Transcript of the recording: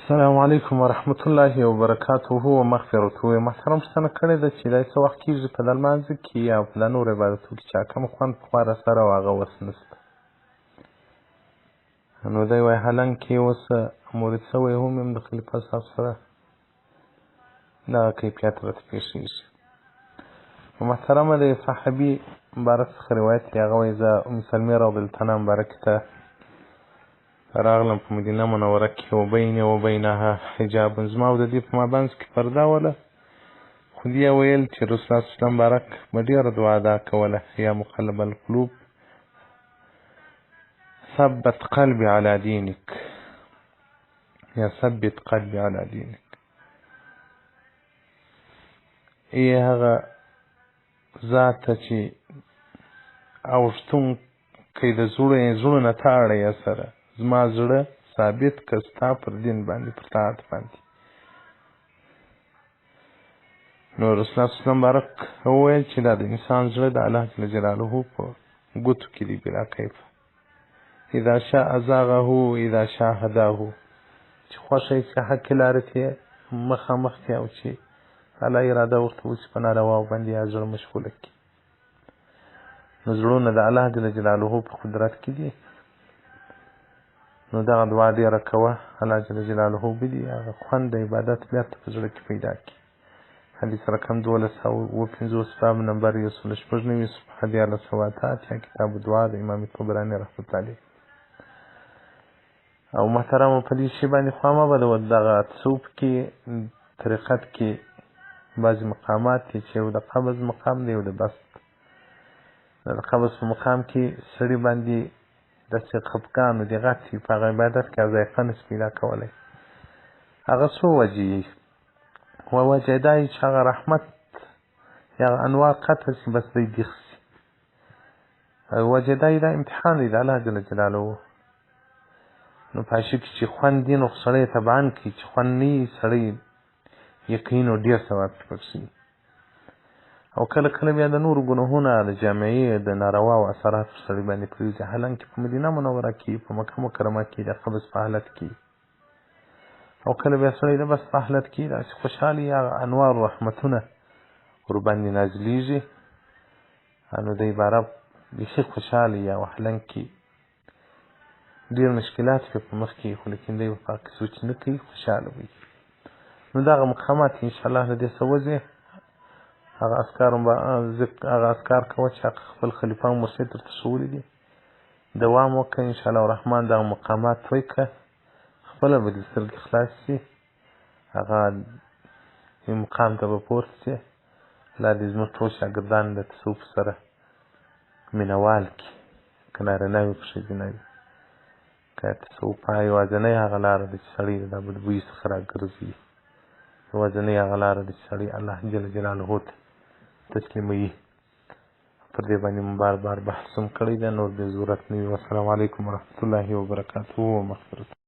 السلام علیکم ورحمة الله وبرکاته ومغفرته. محترم پوښتنه کړې ده چې دا څه وخت کېږي په د لمانځه کې یا په د نورو عبادتو کې چې کوم خوند پخوا راسره و هغه اوس نشته. نو دی وایي حالانکې اوس مرید شوی هم یم د خلیفه صاحب سره دغه کیفیت راته پېښېږي. محترمه د صحابي مبارک څخه روایت دی، هغه وایي زه ام سلمې رضی الله عنها مبارکې ته راغلم په مدینه منوره کې و بیني و بینها حجاب، زما او د دې په مابینځ کې پرده وله، خو دې ویل چې رسول الله صلی الله علیه وسلم مبارک به ډېره دعا ادا کوله، یا مقلب القلوب ثبت قلبي على دينك، یا ثبت قلبي على دينك. ای هغه ذات ته چې اوښتونکی د زړو نه ته اړه یې سره زما زړه ثابت که ستا پر دین باندې پر طاعت باندې. نو رسول الله صلی الله علیه وسلم مبارک وویل چې دا د انسان زړه د الله جل جلاله په ګوتو کې دی بلا کیف، اذا شاء زاغه اذا شاء هداه، چې خوښه یې چې حق لارې ته مخامخ کړي او چې الله اراده ورته وشي په نارواو باندې یا زړه مشغوله کړي. نو زړونه د الله جل جلاله په قدرت کې دي، نو دغه دعا ډېره کوه، الله جل جلاله به دې هغه خوند د عبادت بېرته په زړه کې پیدا کړي. حدیث رقم 1250 باب نمبر 196 صفحه 14 یا کتاب دعا د امام طبراني رحمة الله علیه. او محترمو په دې شي باندې خوا مه بدوه، دغه تصوف کې طریقت کې بعضې مقامات دي چې یو د قبض مقام دی، یو د بسط. د قبض په مقام کې سړي باندې داسې خفګان و دقت وي په هغه عبادت کې ذایقه نشي پیدا کولی. هغه څو وجې وي، وجه دا وي چې هغه رحمت یا انوار قطع شي بس دی دیخ شي. وجه دا وي دا امتحان دی د الله جل جلاله. نو په هغې کې چې خوند دي نو سړی طبعا کوي، چې خوند نه وي سړی یقین او ډېر ثواب پکې. او کله کله بیا د نورو ګناهونه د جامعې د نارواو اثرات پر سړي باندې پرېوځي، حالانکې په مدینه منوره کې په مکه مکرمه کې د قبض په حالت کې، او کله بیا سړی د بس په حالت کې داسې خوشحالي یا انوار و رحمتونه ورباندې نازلېږي، نو دی باره بیخي خوشحاله یا حالانکې ډېر مشکلات وي په مخ کې، خو لیکن دی په هغه کې سوچ نه کوي، خوشحاله وي. نو دغه مقامات انشاءالله له دې څه وځي، هغه اذکار کوه چې خپل خلیفه او مرشد درته ښوولي دي، دوام وکړه انشاءالله الرحمن. دغه مقامات توی کړه، خپله به دې سترګې خلاصې شي، هغه یو مقام ته به پورته شي. الله دې زموږ ټول شاګردان د تصوف سره مینوال کړي، که نارینه وي که ښځینه وي. که تصوف یوازینۍ هغه لاره ده چې سړی د دا بدبویي څخه راګرځوي، یوازینۍ هغه لاره ده چې سړی الله جل جلاله ته تسلیموي. پر دې باندې مو بار بار بحث هم کړی دی، نور بې ضرورت نه وي. والسلام علیکم ورحمة الله وبرکاته ومغفرته.